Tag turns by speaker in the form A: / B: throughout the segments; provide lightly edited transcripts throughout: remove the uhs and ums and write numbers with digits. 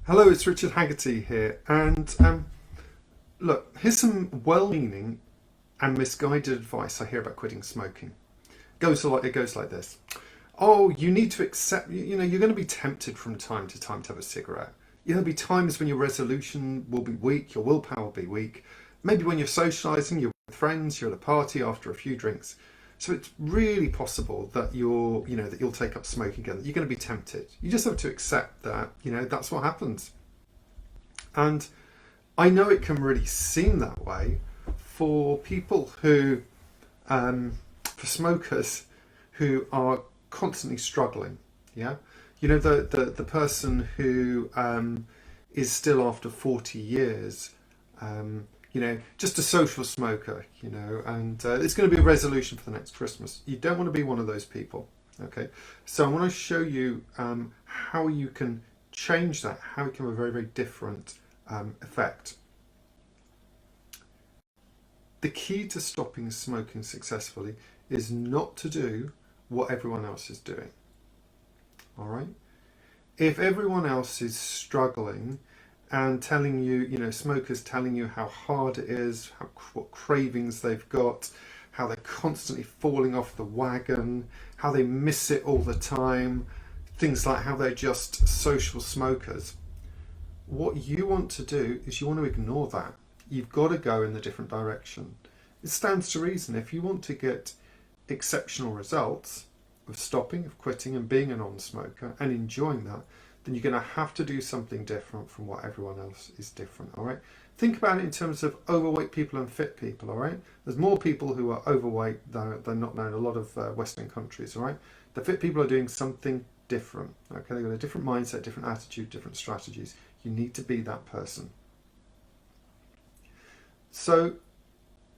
A: Hello, it's Richard Haggerty here, and look, here's some well-meaning and misguided advice I hear about quitting smoking. It goes like this. Oh, you need to accept, you're going to be tempted from time to time to have a cigarette. There'll be times when your resolution will be weak, your willpower will be weak. Maybe when you're socialising, you're with friends, you're at a party after a few drinks. So it's really possible that you'll take up smoking again. You're going to be tempted. You just have to accept that, that's what happens. And I know it can really seem that way for people for smokers who are constantly struggling. Yeah, the person who is still after 40 years. Just a social smoker, and it's going to be a resolution for the next Christmas. You don't want to be one of those people, okay? So I want to show you how you can change that, how it can have a very, very different effect. The key to stopping smoking successfully is not to do what everyone else is doing, all right? If everyone else is struggling and telling you, smokers telling you how hard it is, what cravings they've got, how they're constantly falling off the wagon, how they miss it all the time, things like how they're just social smokers. What you want to do is you want to ignore that. You've got to go in the different direction. It stands to reason if you want to get exceptional results of stopping, of quitting and being a non-smoker and enjoying that, then you're going to have to do something different from what everyone else is different, all right? Think about it in terms of overweight people and fit people, all right? There's more people who are overweight than not now in a lot of Western countries, all right? The fit people are doing something different, okay? They've got a different mindset, different attitude, different strategies. You need to be that person. So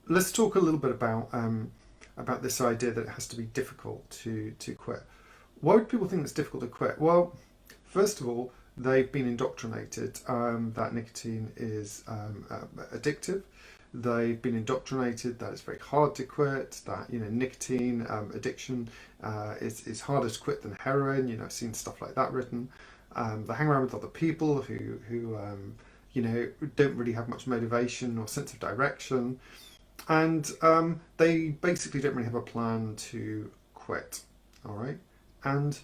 A: let's talk a little bit about this idea that it has to be difficult to quit. Why would people think it's difficult to quit? Well, first of all, they've been indoctrinated that nicotine is addictive. They've been indoctrinated that it's very hard to quit, that nicotine addiction is harder to quit than heroin. I've seen stuff like that written. They hang around with other people who don't really have much motivation or sense of direction. And they basically don't really have a plan to quit, all right? And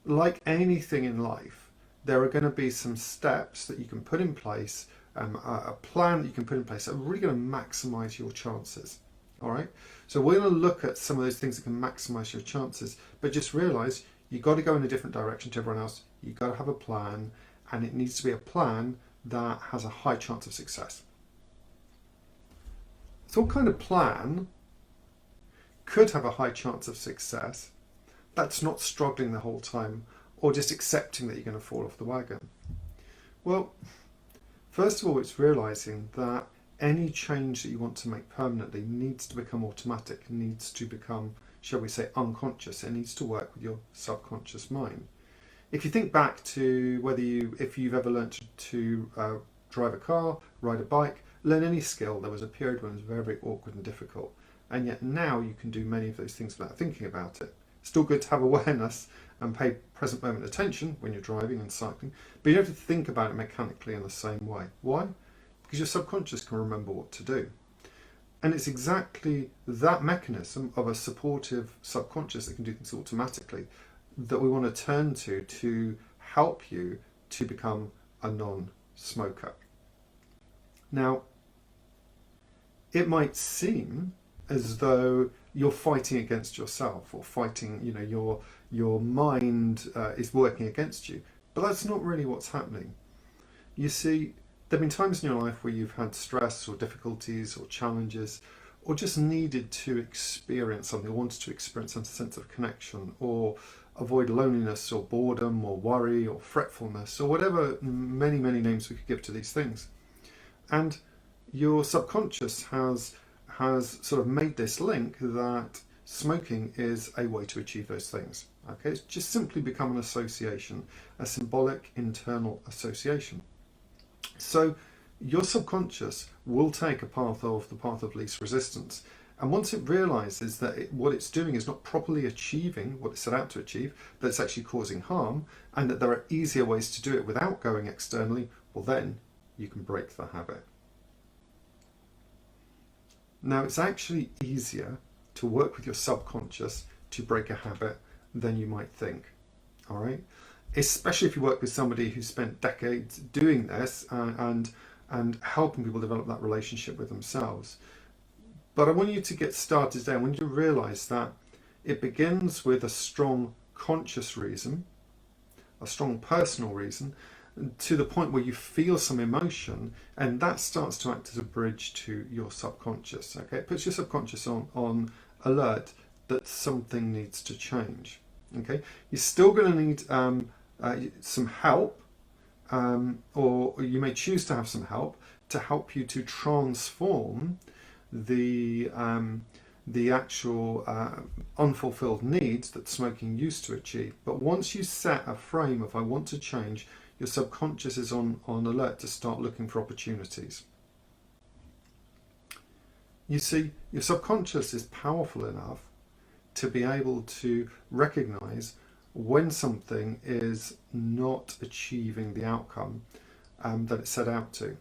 A: like anything in life, there are going to be some steps that you can put in place, a plan that you can put in place that are really going to maximize your chances, all right? So we're going to look at some of those things that can maximize your chances, but just realize you've got to go in a different direction to everyone else. You've got to have a plan, and it needs to be a plan that has a high chance of success. So what kind of plan could have a high chance of success that's not struggling the whole time or just accepting that you're going to fall off the wagon? Well, first of all, it's realizing that any change that you want to make permanently needs to become automatic, needs to become, shall we say, unconscious. It needs to work with your subconscious mind. If you think back to if you've ever learned to drive a car, ride a bike, learn any skill, there was a period when it was very, very awkward and difficult. And yet now you can do many of those things without thinking about it. Still good to have awareness and pay present moment attention when you're driving and cycling, but you don't have to think about it mechanically in the same way. Why? Because your subconscious can remember what to do. And it's exactly that mechanism of a supportive subconscious that can do things automatically that we want to turn to help you to become a non-smoker. Now, it might seem as though you're fighting against yourself or fighting, your mind is working against you, but that's not really what's happening. You see, there have been times in your life where you've had stress or difficulties or challenges or just needed to experience something or wanted to experience some sense of connection or avoid loneliness or boredom or worry or fretfulness or whatever many, many names we could give to these things. And your subconscious has sort of made this link that smoking is a way to achieve those things. Okay, it's just simply become an association, a symbolic internal association. So your subconscious will take the path of least resistance And once it realizes that what it's doing is not properly achieving what it set out to achieve, that it's actually causing harm, and that there are easier ways to do it without going externally, well, then you can break the habit. Now, it's actually easier to work with your subconscious to break a habit than you might think. All right, especially if you work with somebody who spent decades doing this and helping people develop that relationship with themselves. But I want you to get started today. I want you to realize that it begins with a strong conscious reason, a strong personal reason, to the point where you feel some emotion, and that starts to act as a bridge to your subconscious. Okay, it puts your subconscious on alert that something needs to change. Okay, you're still going to need some help, or you may choose to have some help to help you to transform the actual unfulfilled needs that smoking used to achieve. But once you set a frame of I want to change, your subconscious is on alert to start looking for opportunities. You see, your subconscious is powerful enough to be able to recognize when something is not achieving the outcome that it set out to.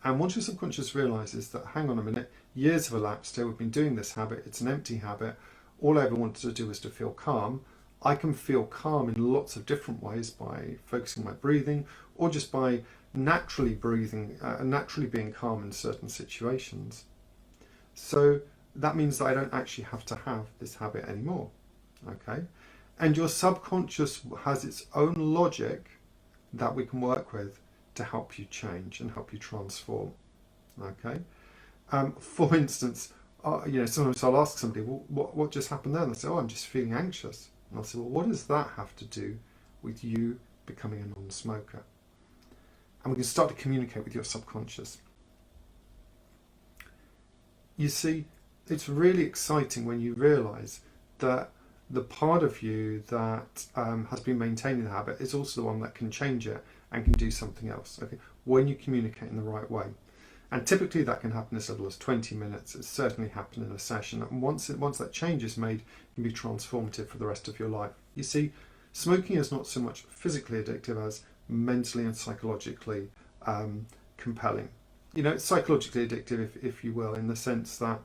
A: And once your subconscious realizes that, hang on a minute, years have elapsed here, we've been doing this habit, it's an empty habit, all I ever wanted to do was to feel calm. I can feel calm in lots of different ways, by focusing my breathing, or just by naturally breathing, naturally being calm in certain situations. So that means that I don't actually have to have this habit anymore. Okay? And your subconscious has its own logic that we can work with to help you change and help you transform. Okay? For instance, sometimes I'll ask somebody, well, what just happened there? And they say, oh, I'm just feeling anxious. And I'll say, well, what does that have to do with you becoming a non-smoker? And we can start to communicate with your subconscious. You see, it's really exciting when you realize that the part of you that has been maintaining the habit is also the one that can change it and can do something else, okay, when you communicate in the right way. And typically that can happen as little as 20 minutes. It's certainly happened in a session. And once that change is made, it can be transformative for the rest of your life. You see, smoking is not so much physically addictive as mentally and psychologically compelling. It's psychologically addictive, if you will, in the sense that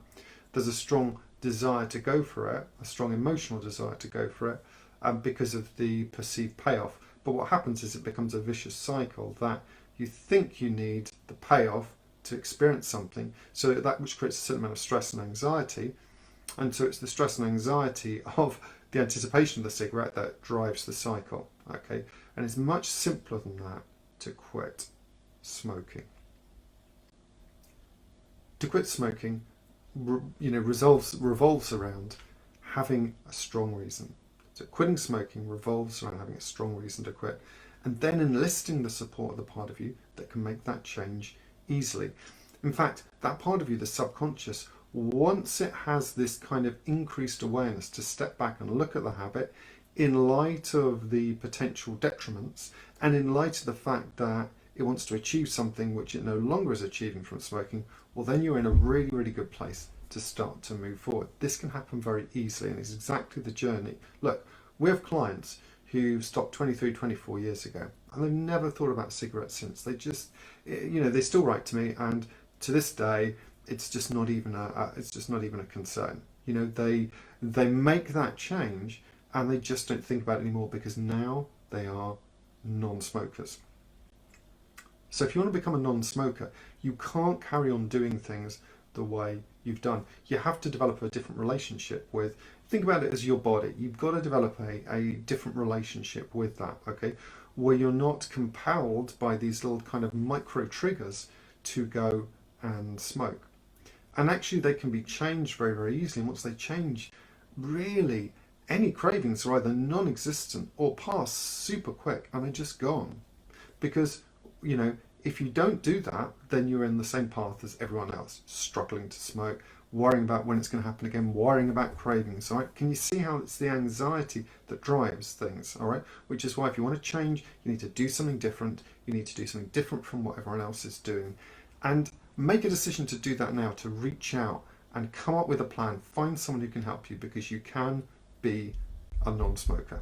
A: there's a strong desire to go for it, a strong emotional desire to go for it, because of the perceived payoff. But what happens is it becomes a vicious cycle that you think you need the payoff to experience something, so that which creates a certain amount of stress and anxiety. And so it's the stress and anxiety of the anticipation of the cigarette that drives the cycle. Okay, and it's much simpler than that to quit smoking. To quit smoking, revolves around having a strong reason. So quitting smoking revolves around having a strong reason to quit, and then enlisting the support of the part of you that can make that change easily. In fact, that part of you, the subconscious, once it has this kind of increased awareness to step back and look at the habit in light of the potential detriments, and in light of the fact that it wants to achieve something which it no longer is achieving from smoking, well, then you're in a really, really good place to start to move forward. This can happen very easily, and it's exactly the journey. Look, we have clients who stopped 23, 24 years ago, and they've never thought about cigarettes since. They just, they still write to me, and to this day, it's just not even a concern. They make that change, and they just don't think about it anymore because now they are non-smokers. So if you want to become a non-smoker, you can't carry on doing things the way you've done. You have to develop a different relationship with, think about it as your body. You've got to develop a different relationship with that, okay? Where you're not compelled by these little kind of micro triggers to go and smoke. And actually they can be changed very, very easily. And once they change, really, any cravings are either non-existent or pass super quick and they're just gone. Because, if you don't do that, then you're in the same path as everyone else, struggling to smoke, worrying about when it's going to happen again, worrying about cravings, all right? Can you see how it's the anxiety that drives things, all right? Which is why if you want to change, you need to do something different. You need to do something different from what everyone else is doing. And make a decision to do that now, to reach out and come up with a plan. Find someone who can help you, because you can be a non-smoker.